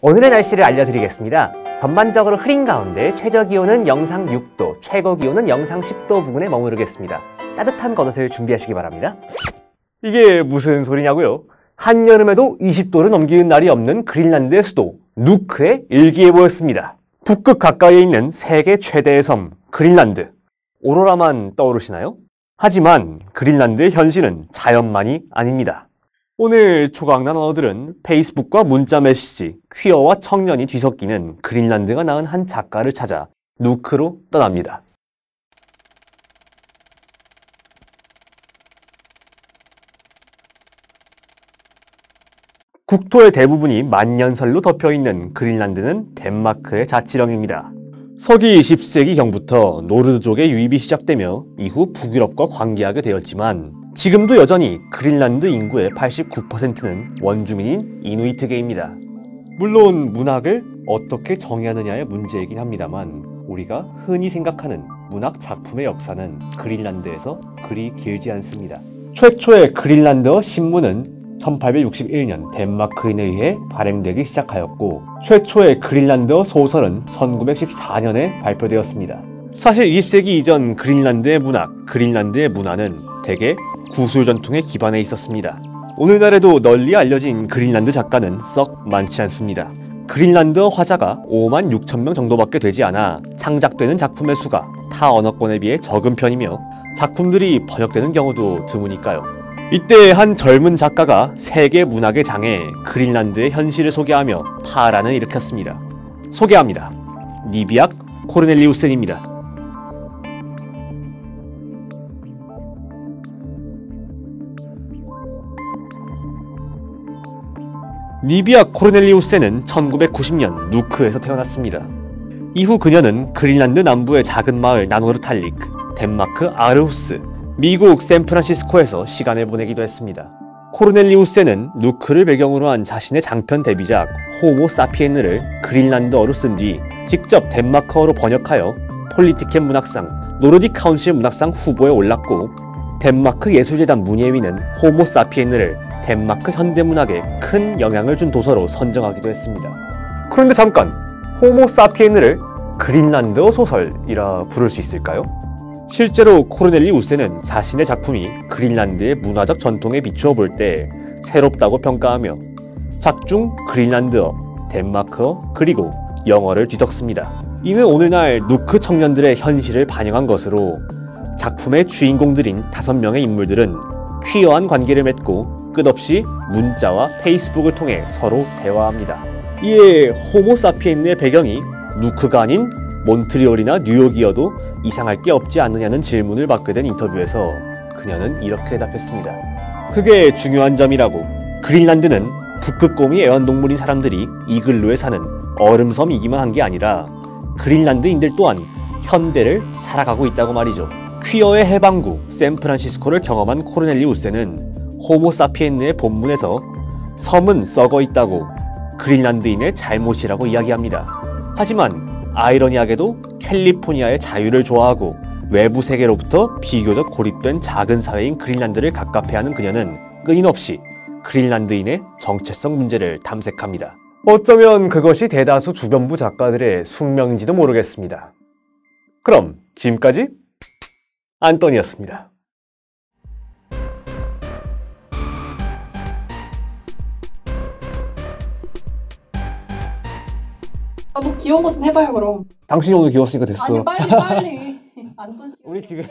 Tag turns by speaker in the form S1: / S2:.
S1: 오늘의 날씨를 알려드리겠습니다. 전반적으로 흐린 가운데 최저기온은 영상 6도, 최고기온은 영상 10도 부근에 머무르겠습니다. 따뜻한 겉옷을 준비하시기 바랍니다. 이게 무슨 소리냐고요? 한여름에도 20도를 넘기는 날이 없는 그린란드의 수도 누크의 일기예보였습니다. 북극 가까이에 있는 세계 최대의 섬 그린란드. 오로라만 떠오르시나요? 하지만 그린란드의 현실은 자연만이 아닙니다. 오늘 초강난 언어들은 페이스북과 문자 메시지, 퀴어와 청년이 뒤섞이는 그린란드가 낳은 한 작가를 찾아 누크로 떠납니다. 국토의 대부분이 만년설로 덮여있는 그린란드는 덴마크의 자치령입니다. 서기 10세기경부터 노르드족의 유입이 시작되며 이후 북유럽과 관계하게 되었지만 지금도 여전히 그린란드 인구의 89%는 원주민인 이누이트계입니다. 물론 문학을 어떻게 정의하느냐의 문제이긴 합니다만 우리가 흔히 생각하는 문학 작품의 역사는 그린란드에서 그리 길지 않습니다. 최초의 그린란드어 신문은 1861년 덴마크인에 의해 발행되기 시작하였고 최초의 그린란드어 소설은 1914년에 발표되었습니다. 사실 20세기 이전 그린란드의 문학, 그린란드의 문화는 대개 구술 전통에 기반해 있었습니다. 오늘날에도 널리 알려진 그린란드 작가는 썩 많지 않습니다. 그린란드어 화자가 5만 6천 명 정도밖에 되지 않아 창작되는 작품의 수가 타 언어권에 비해 적은 편이며 작품들이 번역되는 경우도 드무니까요. 이때 한 젊은 작가가 세계 문학의 장에 그린란드의 현실을 소개하며 파란을 일으켰습니다. 소개합니다. 니비악 코르넬리우센입니다. 니비악 코르넬리우센은 1990년 누크에서 태어났습니다. 이후 그녀는 그린란드 남부의 작은 마을 나노르탈릭, 덴마크 아르후스, 미국 샌프란시스코에서 시간을 보내기도 했습니다. 코르넬리우센은 누크를 배경으로 한 자신의 장편 데뷔작 호모 사피엔느를 그린란드어로 쓴 뒤 직접 덴마크어로 번역하여 폴리티켓 문학상, 노르딕 카운실 문학상 후보에 올랐고 덴마크 예술재단 문예위는 호모 사피엔느를 덴마크 현대문학에 큰 영향을 준 도서로 선정하기도 했습니다. 그런데 잠깐! 호모 사피엔느를 그린란드어 소설이라 부를 수 있을까요? 실제로 코르넬리우센은 자신의 작품이 그린란드의 문화적 전통에 비추어 볼 때 새롭다고 평가하며 작중 그린란드어, 덴마크어, 그리고 영어를 뒤섞습니다. 이는 오늘날 누크 청년들의 현실을 반영한 것으로 작품의 주인공들인 5명의 인물들은 퀴어한 관계를 맺고 끝없이 문자와 페이스북을 통해 서로 대화합니다. 이에 호모 사피엔느의 배경이 누크가 아닌 몬트리올이나 뉴욕이어도 이상할 게 없지 않느냐는 질문을 받게 된 인터뷰에서 그녀는 이렇게 대답했습니다. 그게 중요한 점이라고. 그린란드는 북극곰이 애완동물인 사람들이 이글루에 사는 얼음섬이기만 한 게 아니라 그린란드인들 또한 현대를 살아가고 있다고 말이죠. 퀴어의 해방구 샌프란시스코를 경험한 코르넬리우센은 호모 사피엔느의 본문에서 섬은 썩어 있다고 그린란드인의 잘못이라고 이야기합니다. 하지만 아이러니하게도 캘리포니아의 자유를 좋아하고 외부 세계로부터 비교적 고립된 작은 사회인 그린란드를 갑갑해하는 그녀는 끊임없이 그린란드인의 정체성 문제를 탐색합니다. 어쩌면 그것이 대다수 주변부 작가들의 숙명인지도 모르겠습니다. 그럼 지금까지 안토니였습니다.
S2: 뭐 귀여운 거 좀 해봐요 그럼.
S1: 당신이 오늘 귀여웠으니까 됐어.
S2: 아니 빨리 안톤 씨.
S1: 우리 지금